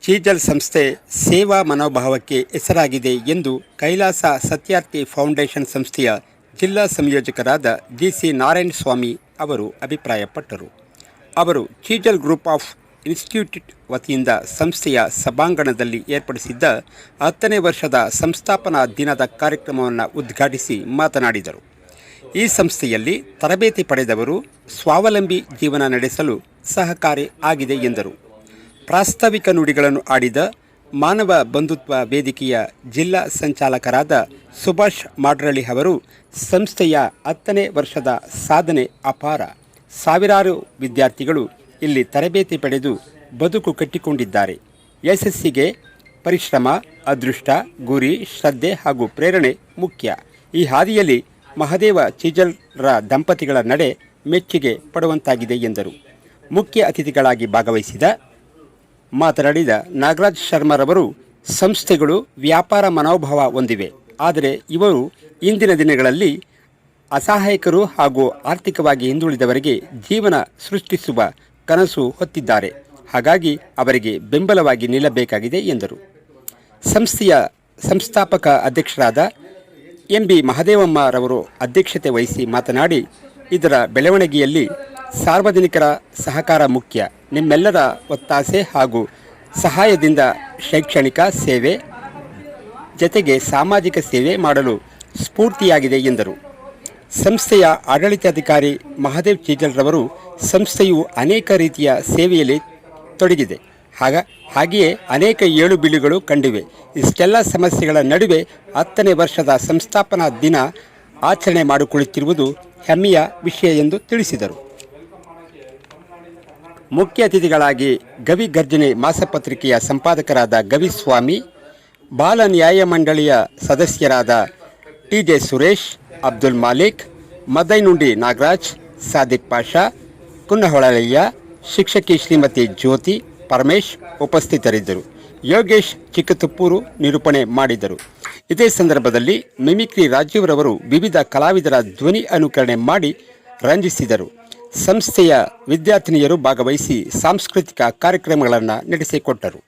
ಚೀಜಲ್ ಸಂಸ್ಥೆ ಸೇವಾ ಮನೋಭಾವಕ್ಕೆ ಹೆಸರಾಗಿದೆ ಎಂದು ಕೈಲಾಸ ಸತ್ಯಾರ್ಥಿ ಫೌಂಡೇಶನ್ ಸಂಸ್ಥೆಯ ಜಿಲ್ಲಾ ಸಂಯೋಜಕರಾದ ಜಿಸಿ ನಾರಾಯಣ ಸ್ವಾಮಿ ಅವರು ಅಭಿಪ್ರಾಯಪಟ್ಟರು. ಅವರು ಚೀಜಲ್ ಗ್ರೂಪ್ ಆಫ್ ಇನ್ಸ್ಟಿಟ್ಯೂಟ್ ವತಿಯಿಂದ ಸಂಸ್ಥೆಯ ಸಭಾಂಗಣದಲ್ಲಿ ಏರ್ಪಡಿಸಿದ್ದ 10ನೇ ವರ್ಷದ ಸಂಸ್ಥಾಪನಾ ದಿನದ ಕಾರ್ಯಕ್ರಮವನ್ನು ಉದ್ಘಾಟಿಸಿ ಮಾತನಾಡಿದರು. ಈ ಸಂಸ್ಥೆಯಲ್ಲಿ ತರಬೇತಿ ಪಡೆದವರು ಸ್ವಾವಲಂಬಿ ಜೀವನ ನಡೆಸಲು ಸಹಕಾರಿ ಆಗಿದೆ ಎಂದರು. ಪ್ರಾಸ್ತಾವಿಕ ನುಡಿಗಳನ್ನು ಆಡಿದ ಮಾನವ ಬಂಧುತ್ವ ವೇದಿಕೆಯ ಜಿಲ್ಲಾ ಸಂಚಾಲಕರಾದ ಸುಭಾಷ್ ಮಾಡ್ರಳ್ಳಿ ಅವರು ಸಂಸ್ಥೆಯ 10ನೇ ವರ್ಷದ ಸಾಧನೆ ಅಪಾರ. ಸಾವಿರಾರು ವಿದ್ಯಾರ್ಥಿಗಳು ಇಲ್ಲಿ ತರಬೇತಿ ಪಡೆದು ಬದುಕು ಕಟ್ಟಿಕೊಂಡಿದ್ದಾರೆ. ಯಶಸ್ಸಿಗೆ ಪರಿಶ್ರಮ, ಅದೃಷ್ಟ, ಗುರಿ, ಶ್ರದ್ಧೆ ಹಾಗೂ ಪ್ರೇರಣೆ ಮುಖ್ಯ. ಈ ಹಾದಿಯಲ್ಲಿ ಮಹದೇವ ಚೀಜಲ್ರ ದಂಪತಿಗಳ ನಡೆ ಮೆಚ್ಚುಗೆ ಪಡುವಂತಾಗಿದೆ ಎಂದರು. ಮುಖ್ಯ ಅತಿಥಿಗಳಾಗಿ ಮಾತನಾಡಿದ ನಾಗರಾಜ್ ಶರ್ಮರವರು ಸಂಸ್ಥೆಗಳು ವ್ಯಾಪಾರ ಮನೋಭಾವ ಹೊಂದಿವೆ. ಆದರೆ ಇವರು ಇಂದಿನ ದಿನಗಳಲ್ಲಿ ಅಸಹಾಯಕರು ಹಾಗೂ ಆರ್ಥಿಕವಾಗಿ ಹಿಂದುಳಿದವರಿಗೆ ಜೀವನ ಸೃಷ್ಟಿಸುವ ಕನಸು ಹೊತ್ತಿದ್ದಾರೆ. ಹಾಗಾಗಿ ಅವರಿಗೆ ಬೆಂಬಲವಾಗಿ ನಿಲ್ಲಬೇಕಾಗಿದೆ ಎಂದರು. ಸಂಸ್ಥೆಯ ಸಂಸ್ಥಾಪಕ ಅಧ್ಯಕ್ಷರಾದ ಎಂಬಿ ಮಹದೇವಮ್ಮರವರು ಅಧ್ಯಕ್ಷತೆ ವಹಿಸಿ ಮಾತನಾಡಿ, ಇದರ ಬೆಳವಣಿಗೆಯಲ್ಲಿ ಸಾರ್ವಜನಿಕರ ಸಹಕಾರ ಮುಖ್ಯ. ನಿಮ್ಮೆಲ್ಲರ ಒತ್ತಾಸೆ ಹಾಗೂ ಸಹಾಯದಿಂದ ಶೈಕ್ಷಣಿಕ ಸೇವೆ ಜತೆಗೆ ಸಾಮಾಜಿಕ ಸೇವೆ ಮಾಡಲು ಸ್ಫೂರ್ತಿಯಾಗಿದೆ ಎಂದರು. ಸಂಸ್ಥೆಯ ಆಡಳಿತಾಧಿಕಾರಿ ಮಹಾದೇವ್ ಚೀಜಲ್ರವರು ಸಂಸ್ಥೆಯು ಅನೇಕ ರೀತಿಯ ಸೇವೆಯಲ್ಲಿ ತೊಡಗಿದೆ. ಹಾಗೆಯೇ ಅನೇಕ ಏಳುಬೀಳುಗಳು ಕಂಡಿವೆ. ಇಷ್ಟೆಲ್ಲ ಸಮಸ್ಯೆಗಳ ನಡುವೆ 10ನೇ ವರ್ಷದ ಸಂಸ್ಥಾಪನಾ ದಿನ ಆಚರಣೆ ಮಾಡಿಕೊಳ್ಳುತ್ತಿರುವುದು ಹೆಮ್ಮೆಯ ವಿಷಯ ಎಂದು ತಿಳಿಸಿದರು. ಮುಖ್ಯ ಅತಿಥಿಗಳಾಗಿ ಗವಿ ಗರ್ಜನೆ ಮಾಸಪತ್ರಿಕೆಯ ಸಂಪಾದಕರಾದ ಗವಿಸ್ವಾಮಿ, ಬಾಲ ನ್ಯಾಯ ಮಂಡಳಿಯ ಸದಸ್ಯರಾದ ಟಿ.ಜೆ. ಸುರೇಶ್, ಅಬ್ದುಲ್ ಮಾಲಿಕ್, ಮದೈನುಂಡಿ ನಾಗರಾಜ್, ಸಾದಿಕ್ ಪಾಷಾ, ಕುನ್ನಹೊಳಯ್ಯ, ಶಿಕ್ಷಕಿ ಶ್ರೀಮತಿ ಜ್ಯೋತಿ ಪರಮೇಶ್ ಉಪಸ್ಥಿತರಿದ್ದರು. ಯೋಗೇಶ್ ಚಿಕ್ಕತುಪ್ಪೂರು ನಿರೂಪಣೆ ಮಾಡಿದರು. ಇದೇ ಸಂದರ್ಭದಲ್ಲಿ ಮಿಮಿಕ್ರಿ ರಾಜೀವ್ರವರು ವಿವಿಧ ಕಲಾವಿದರ ಧ್ವನಿ ಅನುಕರಣೆ ಮಾಡಿ ರಂಜಿಸಿದರು. ಸಂಸ್ಥೆಯ ವಿದ್ಯಾರ್ಥಿನಿಯರು ಭಾಗವಹಿಸಿ ಸಾಂಸ್ಕೃತಿಕ ಕಾರ್ಯಕ್ರಮಗಳನ್ನು ನಡೆಸಿಕೊಟ್ಟರು.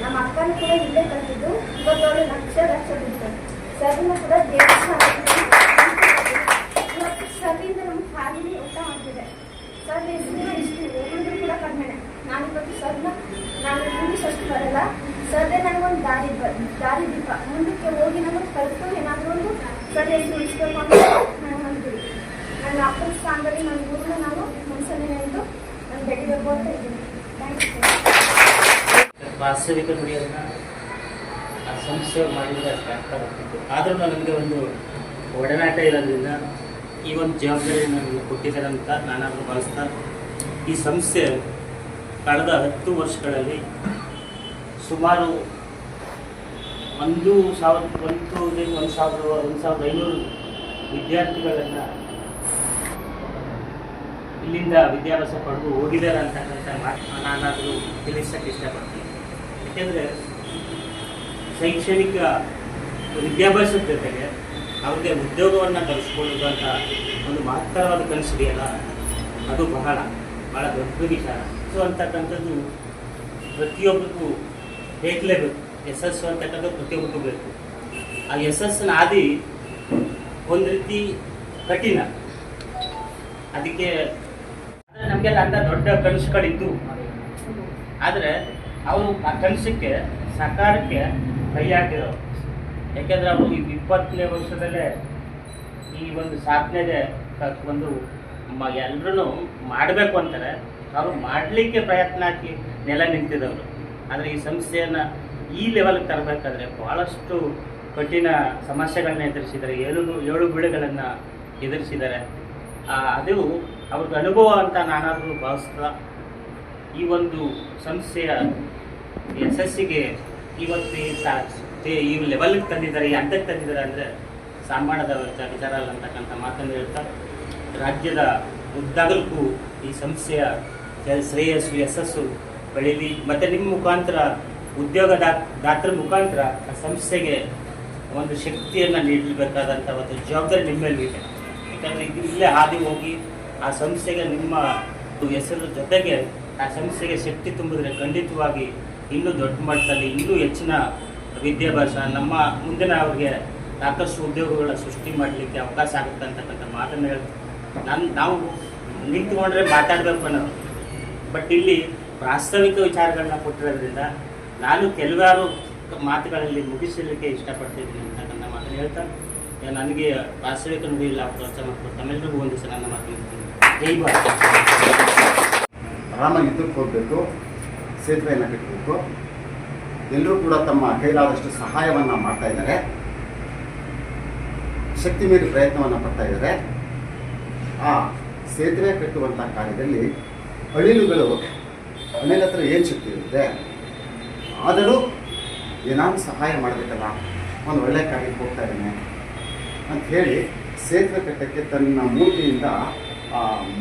ನಮ್ಮ ಅಕ್ಕನ ಕೂಡ ಇಲ್ಲೇ ಕಲ್ತಿದ್ದು ಇವತ್ತು ಲಕ್ಷ ಬಿಡ್ತಾರೆ. ಸರ್ನ ಕೂಡ ಇವತ್ತು ಸರ್ರಿಂದ ನಮ್ಗೆ ಖಾಲಿ ಊಟ ಮಾಡ್ತಿದೆ. ಸರ್ ಹೆಸರು ಇಷ್ಟು ಒಬ್ಬರು ಕೂಡ ಕಡಿಮೆ. ನಾನಿವತ್ತು ಸರ್ನ ನಾನು ಇಂಗ್ಲೀಷ್ ಅಷ್ಟು ಬರಲ್ಲ. ಸರ್ದೇ ನನಗೊಂದು ದಾರಿ ದೀಪ. ಮುಂದಕ್ಕೆ ಹೋಗಿ ನಮಗೆ ಕಲಿತು ಏನಾದರೂ ಒಂದು ಸರ್ ಹೆಸರು ಉಳಿಸ್ಬೇಕು ಅಂತ ನಾನು ಅಂದ್ಬಿಡಿ. ನನ್ನ ಅಪ್ಪನ ಸ್ಥಾನದಲ್ಲಿ ನನ್ನ ಊರನ್ನ ನಾನು ಮನಸ್ಸನ್ನೇ ಎಂದು ನಾನು ಬೆಳಿಬೇಕು ಅಂತ ಇದ್ದೀನಿ. Thank you. ವಾಸ್ತವಿಕ ನುಡಿಯನ್ನು ಆ ಸಂಸ್ಥೆ ಮಾಡಿದರೆ ಅಷ್ಟು ಆಗ್ತಾ ಬರ್ತಿತ್ತು. ಆದರೂ ನನಗೆ ಒಂದು ಒಡನಾಟ ಇರೋದ್ರಿಂದ ಈ ಒಂದು ಜವಾಬ್ದಾರಿ ನನಗೆ ಕೊಟ್ಟಿದ್ದಾರೆ ಅಂತ ನಾನಾದರೂ ಭಾವಿಸ್ತಾ, ಈ ಸಂಸ್ಥೆ ಕಳೆದ 10 ವರ್ಷಗಳಲ್ಲಿ ಸುಮಾರು 1,500 ವಿದ್ಯಾರ್ಥಿಗಳನ್ನು ಇಲ್ಲಿಂದ ವಿದ್ಯಾಭ್ಯಾಸ ಪಡೆದು ಹೋಗಿದ್ದಾರೆ ಅಂತಕ್ಕಂಥ ಮಾತು ನಾನಾದರೂ ತಿಳಿಸೋಕ್ಕೆ ಇಷ್ಟಪಡ್ತೀನಿ. ಯಾಕೆಂದರೆ ಶೈಕ್ಷಣಿಕ ವಿದ್ಯಾಭ್ಯಾಸದ ಜೊತೆಗೆ ಅವ್ರಿಗೆ ಉದ್ಯೋಗವನ್ನು ಕಲಿಸ್ಕೊಳ್ಳೋದು ಅಂತ ಒಂದು ಮಹತ್ತರವಾದ ಕನಸಿದೆಯಲ್ಲ, ಅದು ಬಹಳ ದೊಡ್ಡ ವಿಚಾರ. ಸೊ ಅಂತಕ್ಕಂಥದ್ದು ಪ್ರತಿಯೊಬ್ಬರಿಗೂ ಬೇಕಲೇಬೇಕು. ಯಶಸ್ಸು ಅಂತಕ್ಕಂಥದ್ದು ಪ್ರತಿಯೊಬ್ಬರಿಗೂ ಬೇಕು. ಆ ಯಶಸ್ಸಿನ ಹಾದಿ ಒಂದು ರೀತಿ ಕಠಿಣ. ಅದಕ್ಕೆ ನಮಗೆಲ್ಲ ಅಂತ ದೊಡ್ಡ ಕನಸುಗಳಿದ್ದು, ಆದರೆ ಅವರು ಆ ಕನಸಕ್ಕೆ ಸಾಕಾರಕ್ಕೆ ಕೈ ಹಾಕಿರೋರು. ಯಾಕೆಂದರೆ ಅವರು ಈ 20ನೇ ವರ್ಷದಲ್ಲೇ ಈ ಒಂದು ಸಾಧನೆಗೆ ಒಂದು ಎಲ್ಲರೂ ಮಾಡಬೇಕು ಅಂತಾರೆ, ಅವರು ಮಾಡಲಿಕ್ಕೆ ಪ್ರಯತ್ನ ಹಾಕಿ ನೆಲ ನಿಂತಿದ್ದವರು. ಆದರೆ ಈ ಸಂಸ್ಥೆಯನ್ನು ಈ ಲೆವೆಲ್ಗೆ ತರಬೇಕಾದ್ರೆ ಭಾಳಷ್ಟು ಕಠಿಣ ಸಮಸ್ಯೆಗಳನ್ನ ಎದುರಿಸಿದ್ದಾರೆ, ಏಳು ಬೀಳುಗಳನ್ನು ಎದುರಿಸಿದ್ದಾರೆ. ಅದು ಅವ್ರಿಗೆ ಅನುಭವ ಅಂತ ನಾನಾದರೂ ಭಾವಿಸ್ತಾ ಈ ಒಂದು ಸಂಸ್ಥೆಯ ಯಶಸ್ಸಿಗೆ ಇವತ್ತು ಈ ಲೆವೆಲ್ಗೆ ತಂದಿದ್ದಾರೆ, ಈ ಹಂತಕ್ಕೆ ತಂದಿದ್ದಾರೆ ಅಂದರೆ ಸಾಮಾನ್ಯದ ವಿಚಾರ ಅಲ್ಲ ಅಂತಕ್ಕಂಥ ಮಾತನ್ನು ಹೇಳ್ತಾ, ರಾಜ್ಯದ ಉದ್ದಾಗಲಕ್ಕೂ ಈ ಸಂಸ್ಥೆಯ ಶ್ರೇಯಸ್ಸು ಯಶಸ್ಸು ಬೆಳೀಲಿ. ಮತ್ತು ನಿಮ್ಮ ಮುಖಾಂತರ ದಾತರ ಮುಖಾಂತರ ಆ ಸಂಸ್ಥೆಗೆ ಒಂದು ಶಕ್ತಿಯನ್ನು ನೀಡಬೇಕಾದಂಥ ಒಂದು ಜವಾಬ್ದಾರಿ ನಿಮ್ಮ ಮೇಲಿದೆ. ಯಾಕಂದರೆ ಇಲ್ಲೇ ಹಾದಿ ಹೋಗಿ ಆ ಸಂಸ್ಥೆಗೆ ನಿಮ್ಮ ಹೆಸರು ಜೊತೆಗೆ ಆ ಸಂಸ್ಥೆಗೆ ಶಕ್ತಿ ತುಂಬಿದ್ರೆ ಖಂಡಿತವಾಗಿ ಇನ್ನೂ ದೊಡ್ಡ ಮಟ್ಟದಲ್ಲಿ ಇನ್ನೂ ಹೆಚ್ಚಿನ ವಿದ್ಯಾಭ್ಯಾಸ ನಮ್ಮ ಮುಂದಿನ ಅವ್ರಿಗೆ ಸಾಕಷ್ಟು ಉದ್ಯೋಗಗಳ ಸೃಷ್ಟಿ ಮಾಡಲಿಕ್ಕೆ ಅವಕಾಶ ಆಗುತ್ತೆ ಅಂತಕ್ಕಂಥ ಮಾತನ್ನು ಹೇಳ್ತೀನಿ. ನಾವು ನಿಂತ್ಕೊಂಡ್ರೆ ಮಾತಾಡಬೇಕು ಅನ್ನೋದು, ಬಟ್ ಇಲ್ಲಿ ಪ್ರಾಸ್ತಾವಿಕ ವಿಚಾರಗಳನ್ನ ಕೊಟ್ಟಿರೋದ್ರಿಂದ ನಾನು ಕೆಲವಾರು ಮಾತುಗಳಲ್ಲಿ ಮುಗಿಸಲಿಕ್ಕೆ ಇಷ್ಟಪಡ್ತಿದ್ದೀನಿ ಅಂತಕ್ಕಂಥ ಮಾತನ್ನು ಹೇಳ್ತಾ, ನನಗೆ ಪ್ರಾಸ್ತಾವಿಕ ನುಡಿಯಿಲ್ಲ ಪ್ರೋತ್ಸಾಹ ಮಾಡ್ಕೊಂಡು ತಮ್ಮೆಲ್ಲರಿಗೂ ಒಂದು ಸಲ ನನ್ನ ಮಾತು ಹೇಳ್ತೀನಿ. ಜೈ ಭಾರತ್. ಆರಾಮಾಗಿ ಯುದ್ಧಕ್ಕೆ ಹೋಗಬೇಕು, ಸೇತುವೆಯನ್ನು ಕಟ್ಟಬೇಕು. ಎಲ್ಲರೂ ಕೂಡ ತಮ್ಮ ಕೈಲಾದಷ್ಟು ಸಹಾಯವನ್ನು ಮಾಡ್ತಾ ಇದ್ದಾರೆ, ಶಕ್ತಿ ಮೀರಿ ಪ್ರಯತ್ನವನ್ನು ಪಡ್ತಾ ಇದ್ದಾರೆ. ಆ ಸೇತುವೆ ಕಟ್ಟುವಂಥ ಕಾರ್ಯದಲ್ಲಿ ಅಳಿಲುಗಳ ಹತ್ರ ಏನು ಶಕ್ತಿ ಇರುತ್ತೆ, ಆದರೂ ಏನಾದರೂ ಸಹಾಯ ಮಾಡಬೇಕಲ್ಲ, ಒಂದು ಒಳ್ಳೆ ಕಾರ್ಯಕ್ಕೆ ಹೋಗ್ತಾ ಇದ್ದಾನೆ ಅಂತ ಹೇಳಿ ಸೇತುವೆ ಕಟ್ಟಕ್ಕೆ ತನ್ನ ಮೂರ್ತಿಯಿಂದ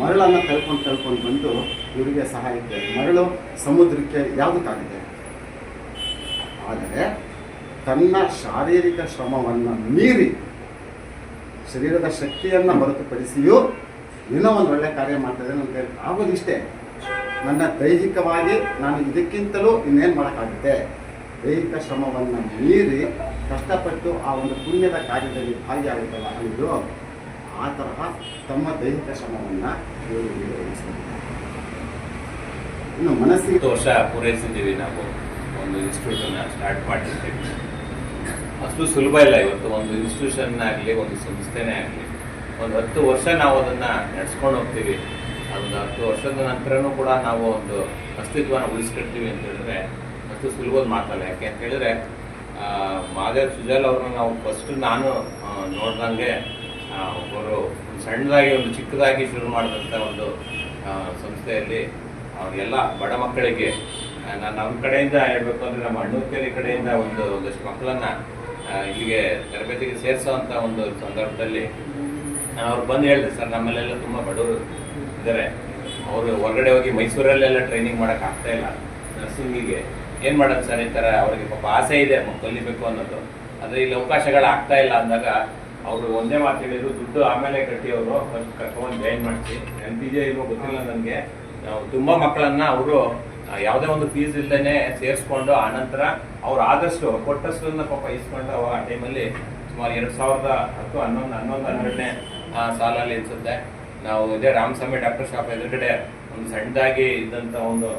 ಮರಳನ್ನು ಕಳ್ಕೊಂಡು ಬಂದು ಇವರಿಗೆ ಸಹಾಯಕ್ಕೆ. ಮರಳು ಸಮುದ್ರಕ್ಕೆ ಯಾವುದಕ್ಕಾಗಿದೆ, ಆದರೆ ತನ್ನ ಶಾರೀರಿಕ ಶ್ರಮವನ್ನು ಮೀರಿ ಶರೀರದ ಶಕ್ತಿಯನ್ನು ಹೊರತುಪಡಿಸಿಯೂ ಏನೋ ಒಂದು ಒಳ್ಳೆ ಕಾರ್ಯ ಮಾಡ್ತಾಯಿದ್ದೆ. ನನಗೆ ಆಗೋದಿಷ್ಟೇ, ನನ್ನ ದೈಹಿಕವಾಗಿ ನಾನು ಇದಕ್ಕಿಂತಲೂ ಇನ್ನೇನು ಮಾಡೋಕ್ಕಾಗುತ್ತೆ. ದೈಹಿಕ ಶ್ರಮವನ್ನು ಮೀರಿ ಕಷ್ಟಪಟ್ಟು ಆ ಒಂದು ಪುಣ್ಯದ ಕಾರ್ಯದಲ್ಲಿ ಭಾಗಿಯಾಗುತ್ತಲ್ಲ ಇದು, ಆ ತರಹ ತಮ್ಮ ದೈಹಿಕ ಶ್ರಮವನ್ನು ಇವರಿಗೆ ವಹಿಸ್ತಾರೆ. ಇನ್ನು ಮನಸ್ಸಿಗೆ 10 ವರ್ಷ ಪೂರೈಸಿದ್ದೀವಿ. ನಾವು ಒಂದು ಇನ್ಸ್ಟಿಟ್ಯೂಟನ್ನು ಸ್ಟಾರ್ಟ್ ಮಾಡಿದ್ದೇವೆ. ಅಷ್ಟು ಸುಲಭ ಇಲ್ಲ. ಇವತ್ತು ಒಂದು ಇನ್ಸ್ಟಿಟ್ಯೂಷನ್ ಆಗಲಿ, ಒಂದು ಸಂಸ್ಥೆನೇ ಆಗಲಿ, ಒಂದು 10 ವರ್ಷ ನಾವು ಅದನ್ನು ನಡೆಸ್ಕೊಂಡು ಹೋಗ್ತೀವಿ. ಅದೊಂದು 10 ವರ್ಷದ ನಂತರನೂ ಕೂಡ ನಾವು ಒಂದು ಅಸ್ತಿತ್ವನ ಉಳಿಸ್ಕೊಳ್ತೀವಿ ಅಂತ ಹೇಳಿದ್ರೆ ಅಷ್ಟು ಸುಲಭದ ಮಾತಲ್ಲ. ಯಾಕೆ ಅಂತ ಹೇಳಿದ್ರೆ ಮಹಾದೇವ್ ಸುಜಾಲ್ ಅವ್ರನ್ನ ನಾವು ಫಸ್ಟ್ ನಾನು ನೋಡ್ದಂಗೆ ಅವರು ಸಣ್ಣದಾಗಿ ಒಂದು ಚಿಕ್ಕದಾಗಿ ಶುರು ಮಾಡಿದಂಥ ಒಂದು ಸಂಸ್ಥೆಯಲ್ಲಿ ಅವ್ರಿಗೆಲ್ಲ ಬಡ ಮಕ್ಕಳಿಗೆ ನಾನು ನಮ್ಮ ಕಡೆಯಿಂದ ಹೇಳಬೇಕು ಅಂದರೆ ನಮ್ಮ ಅಣ್ಣೂರು ಕಡೆಯಿಂದ ಒಂದಷ್ಟು ಮಕ್ಕಳನ್ನು ಇಲ್ಲಿಗೆ ತರಬೇತಿಗೆ ಸೇರಿಸೋವಂಥ ಒಂದು ಸಂದರ್ಭದಲ್ಲಿ ನಾನು ಅವ್ರು ಬಂದು ಹೇಳಿದೆ, ಸರ್ ನಮ್ಮಲ್ಲೆಲ್ಲ ತುಂಬ ಬಡವರು ಇದ್ದಾರೆ, ಅವರು ಹೊರಗಡೆ ಹೋಗಿ ಮೈಸೂರಲ್ಲೆಲ್ಲ ಟ್ರೈನಿಂಗ್ ಮಾಡೋಕ್ಕೆ ಆಗ್ತಾ ಇಲ್ಲ ನರ್ಸಿಂಗಿಗೆ, ಏನು ಮಾಡೋದು ಸರ್ ಈ ಥರ, ಅವರಿಗೆ ಪಾಪ ಆಸೆ ಇದೆ ಕಲಿಬೇಕು ಅನ್ನೋದು, ಆದರೆ ಇಲ್ಲಿ ಅವಕಾಶಗಳು ಆಗ್ತಾ ಇಲ್ಲ ಅಂದಾಗ ಅವರು ಒಂದೇ ಮಾತು ಹೇಳಿದ್ರು, ದುಡ್ಡು ಆಮೇಲೆ ಕಟ್ಟಿ ಅವರು ಫಸ್ಟ್ ಕರ್ಕೊಂಡು ಜಾಯಿನ್ ಮಾಡಿಸಿ. NPJ ಇಲ್ವೋ ಗೊತ್ತಿಲ್ಲ ನನಗೆ, ನಾವು ತುಂಬ ಮಕ್ಕಳನ್ನು ಅವರು ಯಾವುದೇ ಒಂದು ಫೀಸ್ ಇಲ್ಲದೇ ಸೇರಿಸ್ಕೊಂಡು ಆನಂತರ ಅವ್ರು ಆದಷ್ಟು ಕೊಟ್ಟಷ್ಟನ್ನು ಪಾಪ ಇಸ್ಕೊಂಡು ಆ ಟೈಮಲ್ಲಿ ಸುಮಾರು 2010, 11, 12ನೇ ಸಾಲಲ್ಲಿ ಅನಿಸುತ್ತೆ ನಾವು ಇದೇ ರಾಮಸ್ವಾಮಿ ಡಾಕ್ಟರ್ ಶಾಪ್ ಎದುರುಗಡೆ ಒಂದು ಸಣ್ಣದಾಗಿ ಇದ್ದಂಥ ಒಂದು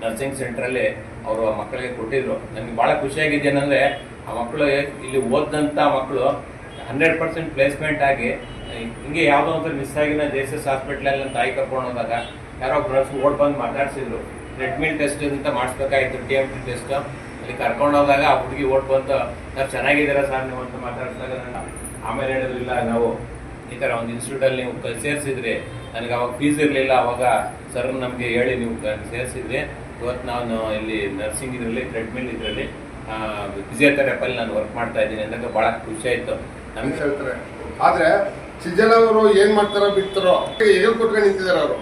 ನರ್ಸಿಂಗ್ ಸೆಂಟ್ರಲ್ಲಿ ಅವರು ಆ ಮಕ್ಕಳಿಗೆ ಕೊಟ್ಟಿದ್ರು. ನನಗೆ ಭಾಳ ಖುಷಿಯಾಗಿದ್ದೇನೆಂದರೆ ಆ ಮಕ್ಕಳು ಇಲ್ಲಿ ಓದಿದಂಥ ಮಕ್ಕಳು 100% ಪ್ಲೇಸ್ಮೆಂಟ್ ಆಗಿ ಹಿಂಗೆ ಯಾವುದೋ ಒಂಥರ ಮಿಸ್ ಆಗಿನ JSS ಹಾಸ್ಪಿಟ್ಲಲ್ಲಿ ನನ್ನ ತಾಯಿ ಕರ್ಕೊಂಡು ಹೋದಾಗ ಯಾರೋ ನರ್ಸ್ ಓಡ್ ಬಂದು ಮಾತಾಡ್ಸಿದ್ರು. ಟ್ರೆಡ್ಮಿಲ್ ಟೆಸ್ಟ್ ಅಂತ ಮಾಡಿಸ್ಬೇಕಾಗಿತ್ತು, TMT ಟೆಸ್ಟ್. ಅಲ್ಲಿ ಕರ್ಕೊಂಡು ಹೋದಾಗ ಆ ಹುಡುಗಿ ಓಟ್ ಬಂತು, ಸರ್ ಚೆನ್ನಾಗಿದ್ದೀರಾ ಸರ್ ನೀವು ಅಂತ ಮಾತಾಡ್ಸಿದಾಗ ನಾನು ಆಮೇಲೆ ಹೇಳಿದ್ರಿಲ್ಲ, ನಾವು ಈ ಥರ ಒಂದು ಇನ್ಸ್ಟಿಟ್ಯೂಟಲ್ಲಿ ನೀವು ಸೇರಿಸಿದ್ರಿ, ನನಗೆ ಅವಾಗ ಫೀಸ್ ಇರಲಿಲ್ಲ, ಅವಾಗ ಸರ್ ನಮಗೆ ಹೇಳಿ ನೀವು ಸೇರಿಸಿದ್ರಿ, ಇವತ್ತು ನಾನು ಇಲ್ಲಿ ನರ್ಸಿಂಗ್ ಇದರಲ್ಲಿ ಟ್ರೆಡ್ಮಿಲ್ ಇದರಲ್ಲಿ ಫಿಸಿಯೋಥೆರಪಲ್ಲಿ ನಾನು ವರ್ಕ್ ಮಾಡ್ತಾ ಇದ್ದೀನಿ ಅಂದಾಗ ಭಾಳ ಖುಷಿ ಆಯಿತು ನಮ್ಗೆ. ಹೇಳ್ತಾರೆ, ಆದರೆ ಸಿಜಲ್ ಅವರು ಏನು ಮಾಡ್ತಾರೋ ಬಿಡ್ತಾರೋ ಹೇಳ್ಕೊಟ್ಕೊಂಡು ನಿಂತಿದ್ದಾರೆ ಅವರು.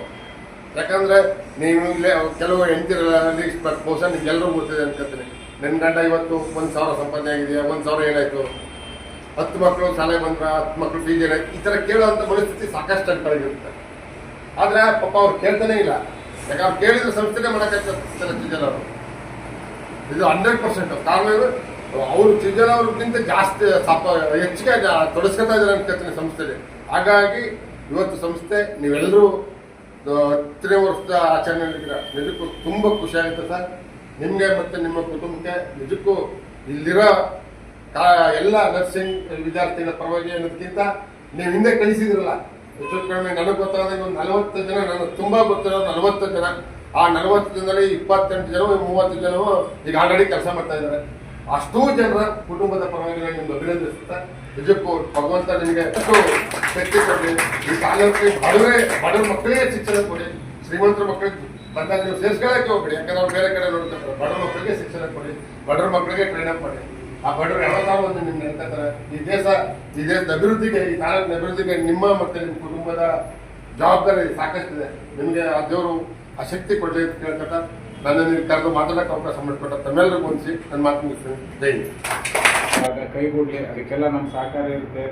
ಯಾಕಂದರೆ ನೀವು ಇಲ್ಲೇ ಕೆಲವು ಹೆಂಡ್ತಿರಲ್ಲ, ಬಹುಶಃ ನಿಮ್ಗೆಲ್ಲರೂ ಗೊತ್ತಿದೆ ಅನ್ಕೋತೀನಿ. ನನ್ನ ಗಂಡ ಇವತ್ತು 1,000 ಸಂಪಾದನೆ ಆಗಿದೆಯಾ, 1,000 ಏನಾಯಿತು, 10 ಮಕ್ಕಳು ಶಾಲೆಗೆ ಬಂದ್ರ, 10 ಮಕ್ಕಳು ಫೀಸ್ ಏನಾಯ್ತು, ಈ ಥರ ಕೇಳುವಂಥ ಪರಿಸ್ಥಿತಿ ಸಾಕಷ್ಟು ಅಂಟಾಗಿರುತ್ತೆ. ಆದರೆ ಪಾಪ ಅವ್ರು ಕೇಳ್ತಾನೆ ಇಲ್ಲ. ಯಾಕೆ ಅವ್ರು ಕೇಳಿದ್ರೆ ಸಂಸ್ಥೆನೇ ಮಾಡೋಕ್ಕಾಗ್ತಾರೆ ಸಿಜಲ್ ಅವರು. ಇದು 100% ಕಾರಣ ಅವರು ಸಿಜಲ್ ಅವ್ರಿಗಿಂತ ಜಾಸ್ತಿ ಹೆಚ್ಚಿಗೆ ತೊಡಸ್ಕೊತಾ ಇದ್ದಾರೆ ಅನ್ಕೋತೀನಿ ಸಂಸ್ಥೆಗೆ. ಹಾಗಾಗಿ ಇವತ್ತು ಸಂಸ್ಥೆ ನೀವೆಲ್ಲರೂ 10ನೇ ವರ್ಷದ ಆಚರಣೆ ಮಾಡಿದ್ದೀರ, ನಿಜಕ್ಕೂ ತುಂಬ ಖುಷಿ ಆಗುತ್ತೆ ಸರ್ ನಿಮಗೆ ಮತ್ತು ನಿಮ್ಮ ಕುಟುಂಬಕ್ಕೆ. ನಿಜಕ್ಕೂ ಇಲ್ಲಿರೋ ಎಲ್ಲ ನರ್ಸಿಂಗ್ ವಿದ್ಯಾರ್ಥಿಗಳ ಪರವಾಗಿ ಅನ್ನೋದಕ್ಕಿಂತ ನೀವು ಹಿಂದೆ ಕಳಿಸಿದ್ರಲ್ಲ, ಹೆಚ್ಚು ಕಡಿಮೆ ನನಗೆ ಗೊತ್ತಾದ ಒಂದು 40 ಜನ, ನನಗೆ ತುಂಬಾ ಗೊತ್ತಿರೋ 40 ಜನ. ಆ 40 ಜನರಲ್ಲಿ 28 ಜನ 30 ಜನ ಈಗ ಆಲ್ರೆಡಿ ಕೆಲಸ ಮಾಡ್ತಾ ಇದ್ದಾರೆ. ಅಷ್ಟೂ ಜನರ ಕುಟುಂಬದ ಪರವಾಗಿ ನಾನು ನಿಮ್ಗೆ ಅಭಿನಂದಿಸುತ್ತಾ, ನಿಜಕ್ಕೂ ಭಗವಂತ ನಿಮಗೆ ಅಷ್ಟು ಶಕ್ತಿ ಕೊಡಲಿ. ಈ ಕಾಲಕ್ಕೆ ಬಡವರ ಮಕ್ಕಳಿಗೆ ಶಿಕ್ಷಣ ಕೊಡಿ, ಶ್ರೀಮಂತರ ಮಕ್ಕಳಿಗೆ ಬಂದಾಗ ನೀವು ಸೇರಿಸ್ಕೊಳ್ಳಕ್ಕೆ ಹೋಗ್ಬೇಡಿ, ಯಾಕಂದ್ರೆ ಅವ್ರು ಬೇರೆ ಕಡೆ ನೋಡ್ತಾರೆ. ಬಡವರ ಮಕ್ಕಳಿಗೆ ಶಿಕ್ಷಣ ಕೊಡಿ, ಬಡವರ ಮಕ್ಕಳಿಗೆ ಟ್ರೈನ್ ಅಪ್ ಮಾಡಿ. ಆ ಬಡವರು ಯಾವಾಗ ಒಂದು ನಿಮ್ಗೆ ಹೇಳ್ತಾರೆ, ಈ ದೇಶದ ಅಭಿವೃದ್ಧಿಗೆ, ಈ ತಾಲೂಕಿನ ಅಭಿವೃದ್ಧಿಗೆ ನಿಮ್ಮ ಮತ್ತೆ ನಿಮ್ಮ ಕುಟುಂಬದ ಜವಾಬ್ದಾರಿ ಸಾಕಷ್ಟಿದೆ. ನಿಮಗೆ ಆ ದೇವರು ಆ ಶಕ್ತಿ ಕೊಡಲಿ ಅಂತ ಕೇಳ್ಕೊತ ನನ್ನ ನೀವು ಕರೆದು ಮಾತಾಡೋಕೆ ಅವಕಾಶ ಮಾಡಿಕೊಟ್ಟ ತಮ್ಮೆಲ್ಲರಿಗೂ ಹೊಂದಿಸಿ ನನ್ನ ಮಾತು ಮುಗಿಸ್ತೀನಿ. ಜೈ ಹಿಂದ್. ಕೈಗೂಡ್ಲಿ, ಅದಕ್ಕೆಲ್ಲ ನಮ್ಮ ಸಹಕಾರ ಇರುತ್ತೆ.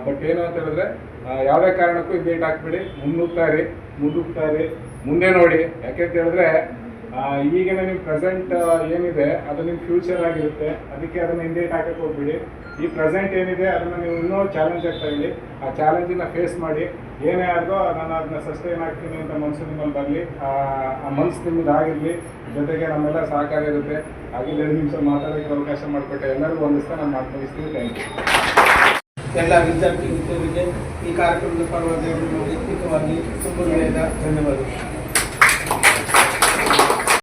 ಬಟ್ ಏನು ಅಂತ ಹೇಳಿದ್ರೆ ಯಾವುದೇ ಕಾರಣಕ್ಕೂ ಹಿಂದೇಟ್ ಹಾಕ್ಬಿಡಿ, ಮುನ್ನುಗ್ತಾ ಇರಿ, ಮುಂದೆ ನೋಡಿ. ಯಾಕೆಂತ ಹೇಳಿದ್ರೆ ಈಗಿನ ನಿಮ್ಮ ಪ್ರೆಸೆಂಟ್ ಏನಿದೆ ಅದು ನಿಮ್ಮ ಫ್ಯೂಚರ್ ಆಗಿರುತ್ತೆ. ಅದಕ್ಕೆ ಅದನ್ನು ಹಿಂದೇಟ್ ಹಾಕಕ್ಕೆ ಹೋಗ್ಬಿಡಿ. ಈ ಪ್ರೆಸೆಂಟ್ ಏನಿದೆ ಅದನ್ನು ನೀವು ಇನ್ನೂ ಚಾಲೆಂಜ್ ಆಗ್ತಾ ಇರಲಿ. ಆ ಚಾಲೆಂಜನ್ನು ಫೇಸ್ ಮಾಡಿ. ಏನೇ ಆದ್ರೂ ನಾನು ಅದನ್ನ ಸಸ್ಟೈನ್ ಆಗ್ತೀನಿ ಅಂತ ಮನಸ್ಸು ನಿಮ್ಮಲ್ಲಿ ಬರಲಿ. ಆ ಮನಸ್ಸು ನಿಮ್ಮದು ಆಗಿರಲಿ. ಜೊತೆಗೆ ನಮ್ಮೆಲ್ಲ ಸಹಕಾರ ಇರುತ್ತೆ. ಹಾಗೆ 2 ನಿಮಿಷ ಮಾತಾಡೋಕ್ಕೆ ಅವಕಾಶ ಮಾಡಿಕೊಟ್ಟೆ ಎಲ್ಲರಿಗೂ ಒಂದಿಸ್ತಾ ನಾನು ಮಾತು ಮುಗಿಸ್ತೀನಿ. Thank you. ಎಲ್ಲ ವಿದ್ಯಾರ್ಥಿ ಮಿತ್ರರಿಗೆ ಈ ಕಾರ್ಯಕ್ರಮದ ಪರವಾಗಿ ವ್ಯಕ್ತಿತ್ವವಾಗಿ ತುಂಬ ಧನ್ಯವಾದಗಳು.